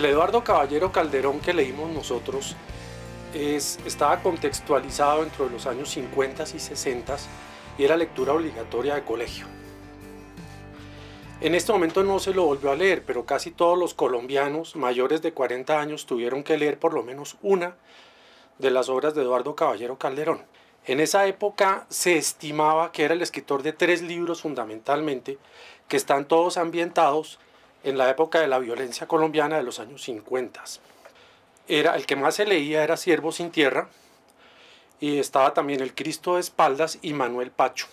El Eduardo Caballero Calderón que leímos nosotros estaba contextualizado dentro de los años 50 y 60 y era lectura obligatoria de colegio. En este momento no se lo volvió a leer, pero casi todos los colombianos mayores de 40 años tuvieron que leer por lo menos una de las obras de Eduardo Caballero Calderón. En esa época se estimaba que era el escritor de 3 libros fundamentalmente, que están todos ambientados en la época de la violencia colombiana de los años 50. El que más se leía era Siervo sin tierra, y estaba también El Cristo de espaldas y Manuel Pacho.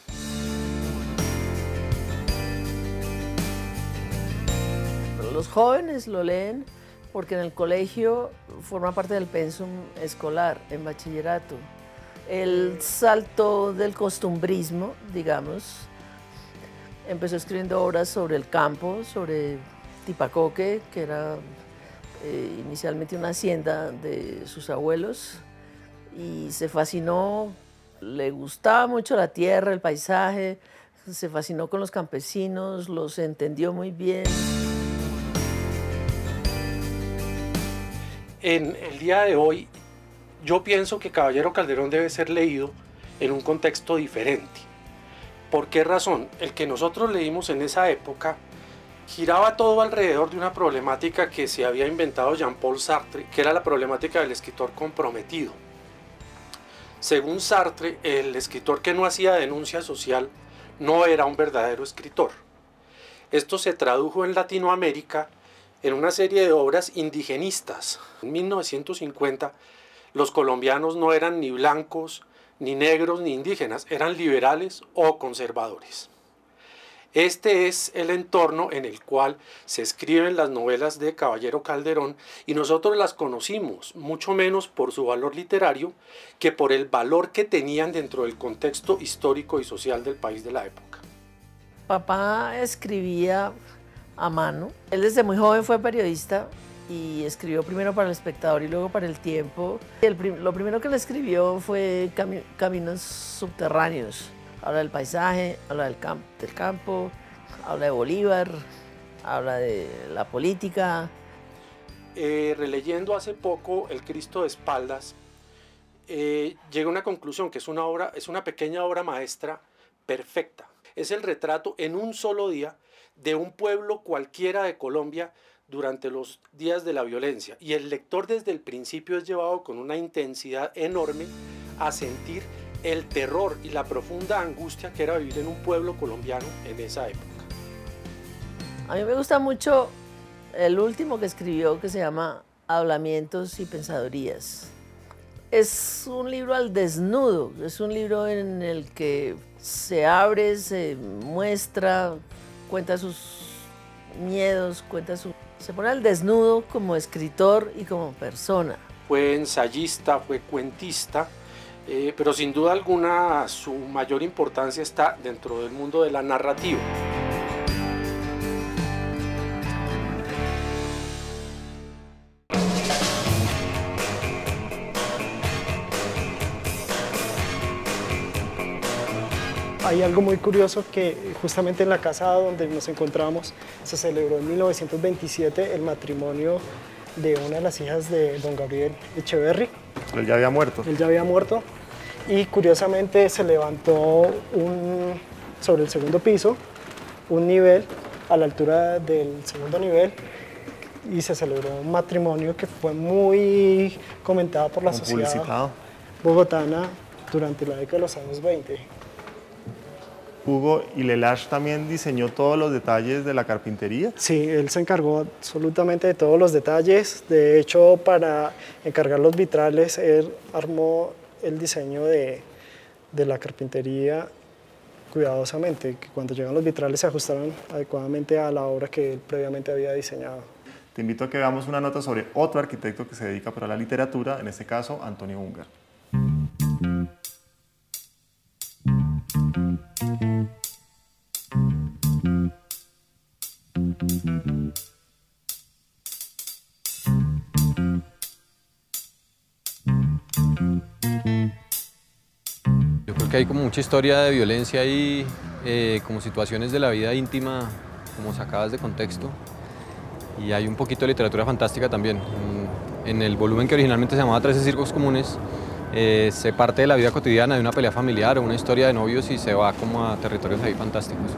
Los jóvenes lo leen porque en el colegio forma parte del pensum escolar, en bachillerato. El salto del costumbrismo, digamos, empezó escribiendo obras sobre el campo, sobre Tipacoque, que era inicialmente una hacienda de sus abuelos, y se fascinó, le gustaba mucho la tierra, el paisaje, se fascinó con los campesinos, los entendió muy bien. En el día de hoy, yo pienso que Caballero Calderón debe ser leído en un contexto diferente. ¿Por qué razón? El que nosotros leímos en esa época giraba todo alrededor de una problemática que se había inventado Jean-Paul Sartre, que era la problemática del escritor comprometido. Según Sartre, el escritor que no hacía denuncia social no era un verdadero escritor. Esto se tradujo en Latinoamérica en una serie de obras indigenistas. En 1950, los colombianos no eran ni blancos, ni negros, ni indígenas, eran liberales o conservadores. Este es el entorno en el cual se escriben las novelas de Caballero Calderón y nosotros las conocimos mucho menos por su valor literario que por el valor que tenían dentro del contexto histórico y social del país de la época. Papá escribía a mano. Él desde muy joven fue periodista y escribió primero para El Espectador y luego para El Tiempo. Lo primero que le escribió fue Caminos Subterráneos. Habla del paisaje, habla del campo, habla de Bolívar, habla de la política. Releyendo hace poco El Cristo de espaldas, llegué a una conclusión que es una pequeña obra maestra perfecta. Es el retrato en un solo día de un pueblo cualquiera de Colombia durante los días de la violencia, y el lector desde el principio es llevado con una intensidad enorme a sentir el terror y la profunda angustia que era vivir en un pueblo colombiano en esa época. A mí me gusta mucho el último que escribió, que se llama Hablamientos y Pensadurías. Es un libro al desnudo, es un libro en el que se abre, se muestra, cuenta sus miedos, se pone al desnudo como escritor y como persona. Fue ensayista, fue cuentista, pero sin duda alguna su mayor importancia está dentro del mundo de la narrativa. Hay algo muy curioso que justamente en la casa donde nos encontramos se celebró en 1927 el matrimonio de una de las hijas de don Gabriel Echeverry. Él ya había muerto. Él ya había muerto y curiosamente se levantó sobre el segundo piso un nivel a la altura del segundo nivel y se celebró un matrimonio que fue muy comentado por la sociedad bogotana durante la década de los años 20. Hugo, ¿y Lelage también diseñó todos los detalles de la carpintería? Sí, él se encargó absolutamente de todos los detalles. De hecho, para encargar los vitrales, él armó el diseño de la carpintería cuidadosamente, que cuando llegan los vitrales se ajustaran adecuadamente a la obra que él previamente había diseñado. Te invito a que veamos una nota sobre otro arquitecto que se dedica para la literatura, en este caso, Antonio Ungar. Yo creo que hay como mucha historia de violencia ahí, como situaciones de la vida íntima, como sacadas de contexto. y hay un poquito de literatura fantástica también. En el volumen que originalmente se llamaba 13 circos comunes, se parte de la vida cotidiana, de una pelea familiar o una historia de novios y se va como a territorios ahí fantásticos.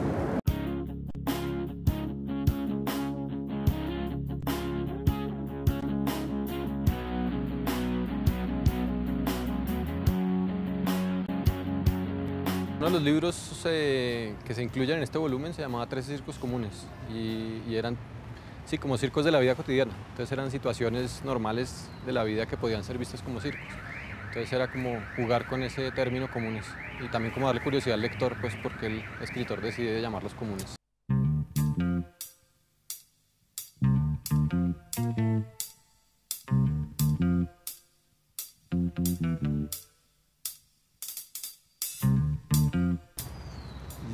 Uno de los libros que se incluyen en este volumen se llamaba 13 circos comunes y eran, sí, como circos de la vida cotidiana. Entonces eran situaciones normales de la vida que podían ser vistas como circos. Entonces era como jugar con ese término comunes y también como darle curiosidad al lector, pues porque el escritor decide llamarlos comunes.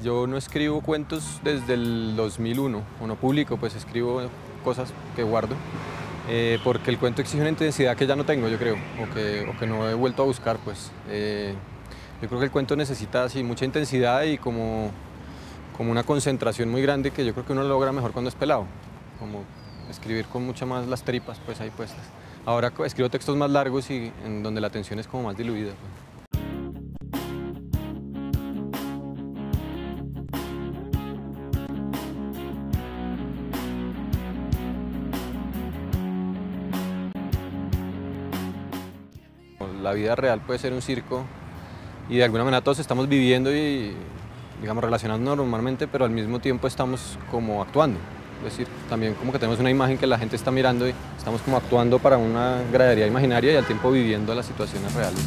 Yo no escribo cuentos desde el 2001, o no publico, pues escribo cosas que guardo, porque el cuento exige una intensidad que ya no tengo, yo creo, o que no he vuelto a buscar, pues. Yo creo que el cuento necesita así mucha intensidad y como una concentración muy grande que yo creo que uno logra mejor cuando es pelado, como escribir con mucha más las tripas pues ahí puestas. Ahora escribo textos más largos y en donde la atención es como más diluida, pues. La vida real puede ser un circo y de alguna manera todos estamos viviendo y, digamos, relacionándonos normalmente, pero al mismo tiempo estamos como actuando. Es decir, también como que tenemos una imagen que la gente está mirando y estamos como actuando para una gradería imaginaria y al tiempo viviendo las situaciones reales.